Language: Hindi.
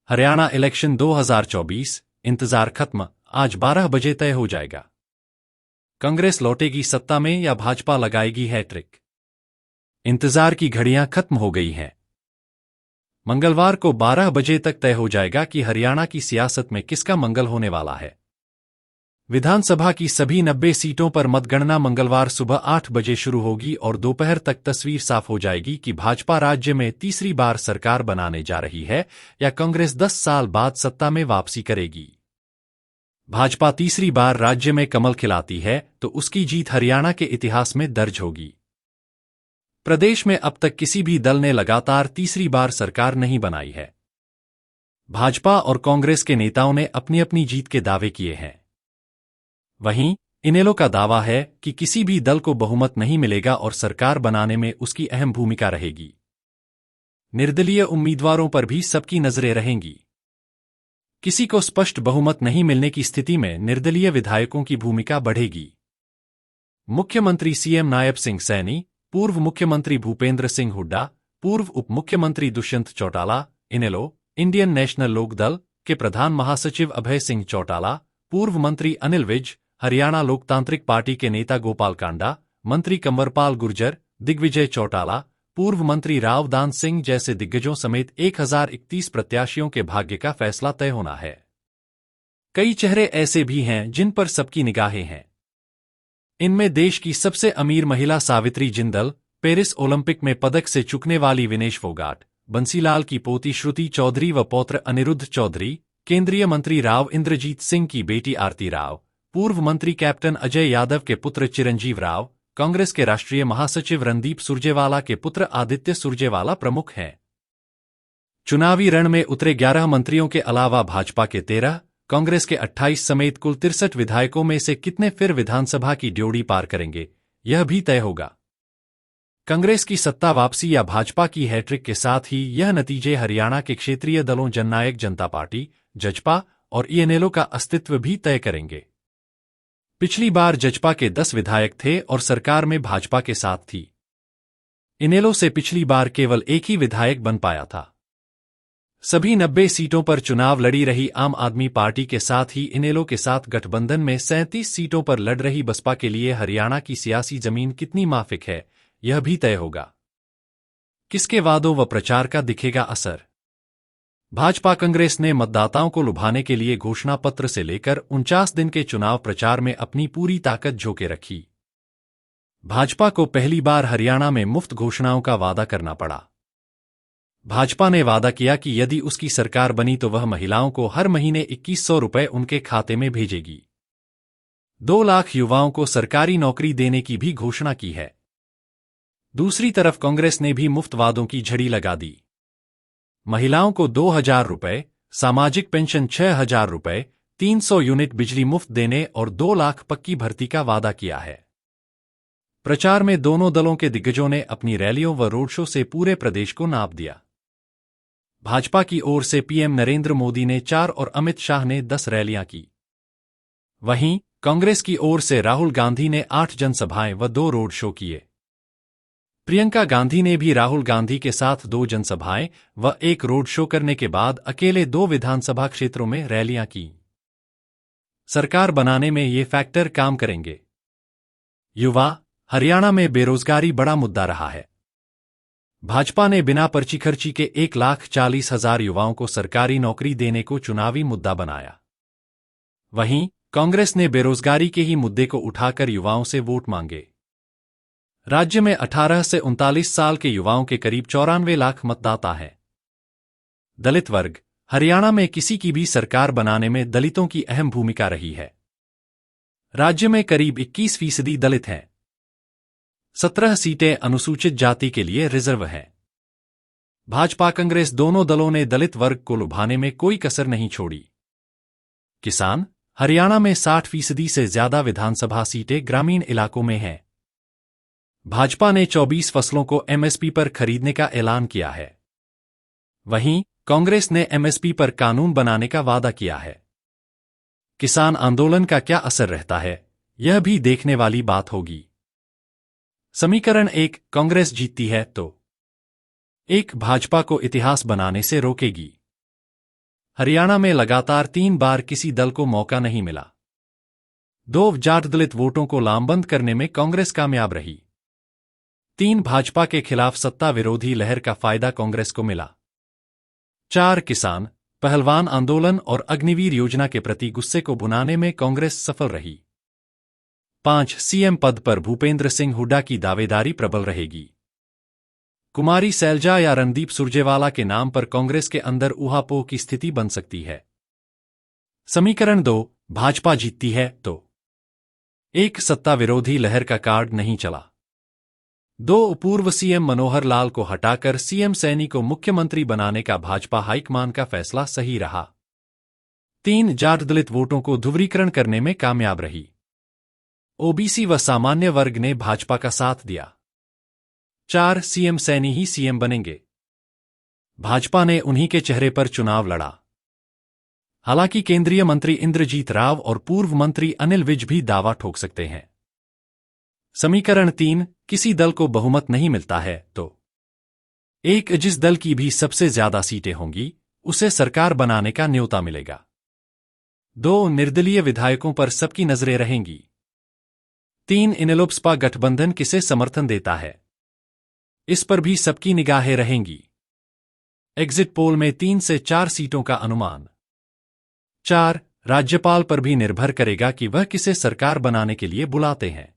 हरियाणा इलेक्शन 2024 इंतजार खत्म, आज 12 बजे तय हो जाएगा। कांग्रेस लौटेगी सत्ता में या भाजपा लगाएगी हैट्रिक? इंतजार की घड़ियां खत्म हो गई हैं। मंगलवार को 12 बजे तक तय हो जाएगा कि हरियाणा की सियासत में किसका मंगल होने वाला है। विधानसभा की सभी 90 सीटों पर मतगणना मंगलवार सुबह 8 बजे शुरू होगी और दोपहर तक तस्वीर साफ हो जाएगी कि भाजपा राज्य में तीसरी बार सरकार बनाने जा रही है या कांग्रेस 10 साल बाद सत्ता में वापसी करेगी। भाजपा तीसरी बार राज्य में कमल खिलाती है तो उसकी जीत हरियाणा के इतिहास में दर्ज होगी। प्रदेश में अब तक किसी भी दल ने लगातार तीसरी बार सरकार नहीं बनाई है। भाजपा और कांग्रेस के नेताओं ने अपनी अपनी जीत के दावे किए हैं। वहीं इनेलो का दावा है कि किसी भी दल को बहुमत नहीं मिलेगा और सरकार बनाने में उसकी अहम भूमिका रहेगी। निर्दलीय उम्मीदवारों पर भी सबकी नजरें रहेंगी। किसी को स्पष्ट बहुमत नहीं मिलने की स्थिति में निर्दलीय विधायकों की भूमिका बढ़ेगी। मुख्यमंत्री सीएम नायब सिंह सैनी, पूर्व मुख्यमंत्री भूपेंद्र सिंह हुड्डा, पूर्व उप मुख्यमंत्री दुष्यंत चौटाला, इनेलो इंडियन नेशनल लोकदल के प्रधान महासचिव अभय सिंह चौटाला, पूर्व मंत्री अनिल विज, हरियाणा लोकतांत्रिक पार्टी के नेता गोपाल कांडा, मंत्री कंवरपाल गुर्जर, दिग्विजय चौटाला, पूर्व मंत्री राव दान सिंह जैसे दिग्गजों समेत 1031 प्रत्याशियों के भाग्य का फैसला तय होना है। कई चेहरे ऐसे भी हैं जिन पर सबकी निगाहें हैं। इनमें देश की सबसे अमीर महिला सावित्री जिंदल, पेरिस ओलंपिक में पदक से चूकने वाली विनेश फोगाट, बंसीलाल की पोती श्रुति चौधरी व पौत्र अनिरुद्ध चौधरी, केंद्रीय मंत्री राव इंद्रजीत सिंह की बेटी आरती राव, पूर्व मंत्री कैप्टन अजय यादव के पुत्र चिरंजीव राव, कांग्रेस के राष्ट्रीय महासचिव रणदीप सुरजेवाला के पुत्र आदित्य सुरजेवाला प्रमुख हैं। चुनावी रण में उतरे 11 मंत्रियों के अलावा भाजपा के 13, कांग्रेस के 28 समेत कुल 63 विधायकों में से कितने फिर विधानसभा की ड्योढ़ी पार करेंगे, यह भी तय होगा। कांग्रेस की सत्ता वापसी या भाजपा की हैट्रिक के साथ ही यह नतीजे हरियाणा के क्षेत्रीय दलों जननायक जनता पार्टी, जजपा और इनेलो का अस्तित्व भी तय करेंगे। पिछली बार जजपा के 10 विधायक थे और सरकार में भाजपा के साथ थी। इनेलो से पिछली बार केवल एक ही विधायक बन पाया था। सभी 90 सीटों पर चुनाव लड़ी रही आम आदमी पार्टी के साथ ही इनेलो के साथ गठबंधन में 37 सीटों पर लड़ रही बसपा के लिए हरियाणा की सियासी जमीन कितनी माफिक है, यह भी तय होगा। किसके वादों व प्रचार का दिखेगा असर? भाजपा कांग्रेस ने मतदाताओं को लुभाने के लिए घोषणा पत्र से लेकर 49 दिन के चुनाव प्रचार में अपनी पूरी ताकत झोंके रखी। भाजपा को पहली बार हरियाणा में मुफ्त घोषणाओं का वादा करना पड़ा। भाजपा ने वादा किया कि यदि उसकी सरकार बनी तो वह महिलाओं को हर महीने 2100 रुपए उनके खाते में भेजेगी। 2 लाख युवाओं को सरकारी नौकरी देने की भी घोषणा की है। दूसरी तरफ कांग्रेस ने भी मुफ्त वादों की झड़ी लगा दी। महिलाओं को 2000 रुपए, सामाजिक पेंशन 6000 रुपए, 300 यूनिट बिजली मुफ्त देने और 2 लाख पक्की भर्ती का वादा किया है। प्रचार में दोनों दलों के दिग्गजों ने अपनी रैलियों व रोड शो से पूरे प्रदेश को नाप दिया। भाजपा की ओर से पीएम नरेंद्र मोदी ने 4 और अमित शाह ने 10 रैलियां की। वहीं कांग्रेस की ओर से राहुल गांधी ने 8 जनसभाएं व 2 रोड शो किए। प्रियंका गांधी ने भी राहुल गांधी के साथ 2 जनसभाएं व 1 रोड शो करने के बाद अकेले 2 विधानसभा क्षेत्रों में रैलियां की। सरकार बनाने में ये फैक्टर काम करेंगे। युवा, हरियाणा में बेरोजगारी बड़ा मुद्दा रहा है। भाजपा ने बिना पर्ची खर्ची के 1,40,000 युवाओं को सरकारी नौकरी देने को चुनावी मुद्दा बनाया। वहीं कांग्रेस ने बेरोजगारी के ही मुद्दे को उठाकर युवाओं से वोट मांगे। राज्य में 18 से 39 साल के युवाओं के करीब 94 लाख मतदाता हैं। दलित वर्ग, हरियाणा में किसी की भी सरकार बनाने में दलितों की अहम भूमिका रही है। राज्य में करीब 21% दलित हैं। 17 सीटें अनुसूचित जाति के लिए रिजर्व हैं। भाजपा कांग्रेस दोनों दलों ने दलित वर्ग को लुभाने में कोई कसर नहीं छोड़ी। किसान, हरियाणा में 60% से ज्यादा विधानसभा सीटें ग्रामीण इलाकों में हैं। भाजपा ने 24 फसलों को एमएसपी पर खरीदने का ऐलान किया है। वहीं कांग्रेस ने एमएसपी पर कानून बनाने का वादा किया है। किसान आंदोलन का क्या असर रहता है, यह भी देखने वाली बात होगी। समीकरण 1, कांग्रेस जीतती है तो 1 भाजपा को इतिहास बनाने से रोकेगी। हरियाणा में लगातार 3 बार किसी दल को मौका नहीं मिला। 2 जाट दलित वोटों को लामबंद करने में कांग्रेस कामयाब रही। 3 भाजपा के खिलाफ सत्ता विरोधी लहर का फायदा कांग्रेस को मिला। 4 किसान पहलवान आंदोलन और अग्निवीर योजना के प्रति गुस्से को भुनाने में कांग्रेस सफल रही। 5 सीएम पद पर भूपेंद्र सिंह हुड्डा की दावेदारी प्रबल रहेगी। कुमारी सैलजा या रणदीप सुरजेवाला के नाम पर कांग्रेस के अंदर ऊहापोह की स्थिति बन सकती है। समीकरण 2 भाजपा जीतती है तो 1 सत्ता विरोधी लहर का कार्ड नहीं चला। 2 पूर्व सीएम मनोहर लाल को हटाकर सीएम सैनी को मुख्यमंत्री बनाने का भाजपा हाईकमान का फैसला सही रहा। 3 जाट दलित वोटों को ध्रुवीकरण करने में कामयाब रही। ओबीसी व सामान्य वर्ग ने भाजपा का साथ दिया। 4 सीएम सैनी ही सीएम बनेंगे। भाजपा ने उन्हीं के चेहरे पर चुनाव लड़ा। हालांकि केंद्रीय मंत्री इंद्रजीत राव और पूर्व मंत्री अनिल विज भी दावा ठोक सकते हैं। समीकरण 3 किसी दल को बहुमत नहीं मिलता है तो 1 जिस दल की भी सबसे ज्यादा सीटें होंगी उसे सरकार बनाने का न्योता मिलेगा। 2 निर्दलीय विधायकों पर सबकी नजरें रहेंगी। 3 इनेलोप्सपा गठबंधन किसे समर्थन देता है इस पर भी सबकी निगाहें रहेंगी। एग्जिट पोल में 3 से 4 सीटों का अनुमान। 4 राज्यपाल पर भी निर्भर करेगा कि वह किसे सरकार बनाने के लिए बुलाते हैं।